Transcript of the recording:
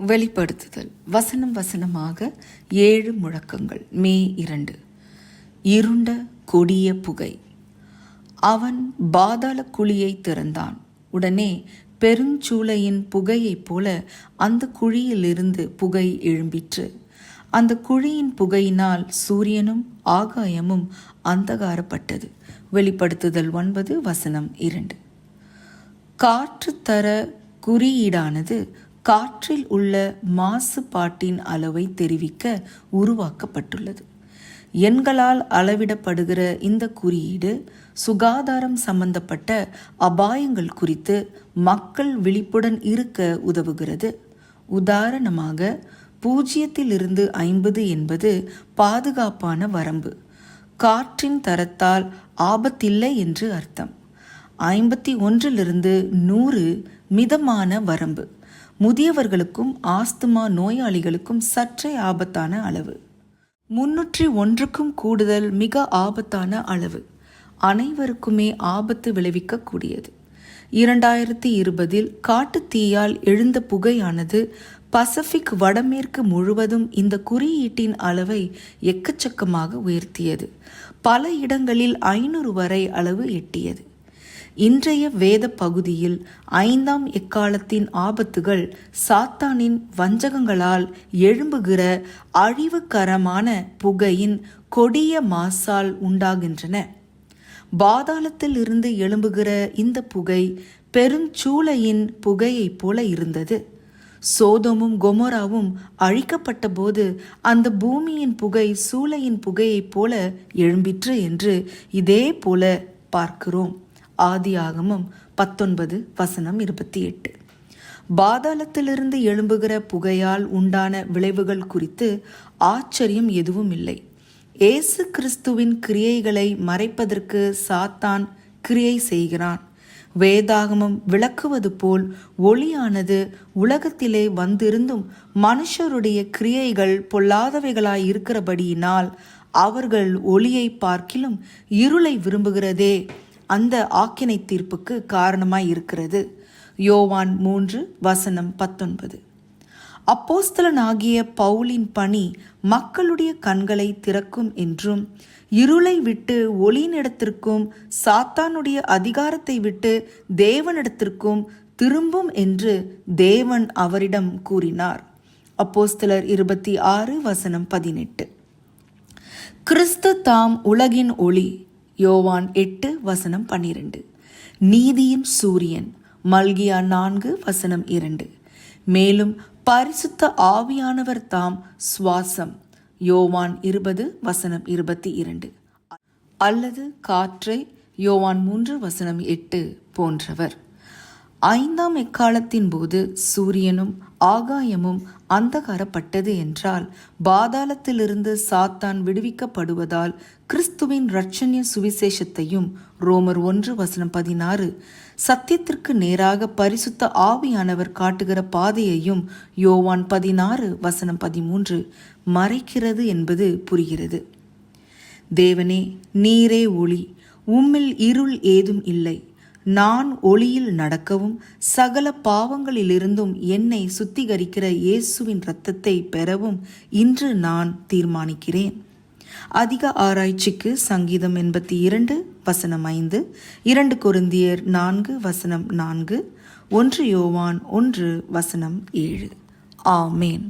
வெளிப்படுத்துதல் வசனம் வசனமாக 7 முழக்கங்கள். மே 2. இருண்ட கொடிய புகை. அவன் பாதாள குழியை திறந்தான். உடனே பெருஞ்சூளையின் புகையைப் போல அந்த குழியிலிருந்து புகை எழும்பிற்று. அந்த குழியின் புகையினால் சூரியனும் ஆகாயமும் அந்தகாரப்பட்டது. வெளிப்படுத்துதல் 9 வசனம் 2. காற்று தர குறியீடானது காற்றில் உள்ள மாசுபாட்டின் அளவை தெரிவிக்க உருவாக்கப்பட்டுள்ளது. எண்களால் அளவிடப்படுகிற இந்த குறியீடு சுகாதாரம் சம்பந்தப்பட்ட அபாயங்கள் குறித்து மக்கள் விழிப்புடன் இருக்க உதவுகிறது. உதாரணமாக 0 - 50 என்பது பாதுகாப்பான வரம்பு. காற்றின் தரத்தால் ஆபத்தில்லை என்று அர்த்தம். 51 - 100 மிதமான வரம்பு. முதியவர்களுக்கும் ஆஸ்துமா நோயாளிகளுக்கும் சற்றே ஆபத்தான அளவு. 301க்கும் கூடுதல் மிக ஆபத்தான அளவு. அனைவருக்குமே ஆபத்து விளைவிக்கக்கூடியது. 2020 காட்டுத்தீயால் எழுந்த புகையானது பசிபிக் வடமேற்கு முழுவதும் இந்த குறியீட்டின் அளவை எக்கச்சக்கமாக உயர்த்தியது. பல இடங்களில் 500 வரை அளவு எட்டியது. இன்றைய வேத பகுதியில் 5ஆம் எக்காலத்தின் ஆபத்துகள் சாத்தானின் வஞ்சகங்களால் எழும்புகிற அழிவுகரமான புகையின் கொடிய மாசால் உண்டாகின்றன. பாதாளத்தில் இருந்து எழும்புகிற இந்த புகை பெருஞ்சூளையின் புகையைப் போல இருந்தது. சோதோமும் கொமோராவும் அழிக்கப்பட்ட போது அந்த பூமியின் புகை சூளையின் புகையைப் போல எழும்பிற்று என்று இதே போல பார்க்கிறோம். ஆதியாகமம் 19 வசனம் 28. பாதாளத்திலிருந்து எழும்புகிற புகையால் உண்டான விளைவுகள் குறித்து ஆச்சரியம் எதுவும் இல்லை. இயேசு கிறிஸ்துவின் கிரியைகளை மறைப்பதற்கு சாத்தான் கிரியை செய்கிறான். வேதாகமம் விளக்குவது போல் ஒளியானது உலகத்திலே வந்திருந்தும் மனுஷருடைய கிரியைகள் பொல்லாதவைகளாய் இருக்கிறபடியினால் அவர்கள் ஒளியை பார்க்கிலும் இருளை விரும்புகிறதே அந்த ஆக்கினை தீர்ப்புக்கு காரணமாய் இருக்கிறது. யோவான் 3 வசனம் 19. அப்போஸ்தலனாகிய பவுலின் பணி மக்களுடைய கண்களை திறக்கும் என்றும் இருளை விட்டு ஒளியினிடத்திற்கும் சாத்தானுடைய அதிகாரத்தை விட்டு தேவனிடத்திற்கும் திரும்பும் என்று தேவன் அவரிடம் கூறினார். அப்போஸ்தலர் 26 வசனம் 18. கிறிஸ்து தாம் உலகின் ஒளி. யோவான் 8 வசனம் 12. நீதியின் சூரியன். மல்கியா 4 வசனம் 2. மேலும் பரிசுத்த ஆவியானவர் தாம் சுவாசம். யோவான் 20 வசனம் 22. அல்லது காற்றை. யோவான் 3 வசனம் 8 போன்றவர். 5ஆம் எக்காலத்தின் போது சூரியனும் ஆகாயமும் அந்தகாரப்பட்டது என்றால் பாதாளத்திலிருந்து சாத்தான் விடுவிக்கப்படுவதால் கிறிஸ்துவின் இரட்சண்ய சுவிசேஷத்தையும் ரோமர் 1 வசனம் 16 சத்தியத்திற்கு நேராக பரிசுத்த ஆவியானவர் காட்டுகிற பாதையையும் யோவான் 16 வசனம் 13 மறைக்கிறது என்பது புரிகிறது. தேவனே, நீரே ஒளி, உம்மில் இருள் ஏதும் இல்லை. நான் ஒளியில் நடக்கவும் சகல பாவங்களிலிருந்தும் என்னை சுத்திகரிக்கிற இயேசுவின் இரத்தத்தை பெறவும் இன்று நான் தீர்மானிக்கிறேன். அதிக ஆராய்ச்சிக்கு சங்கீதம் 82 வசனம் 5, 2 கொரிந்தியர் 4 வசனம் 4, 1 யோவான் 1 வசனம் 7. ஆமேன்.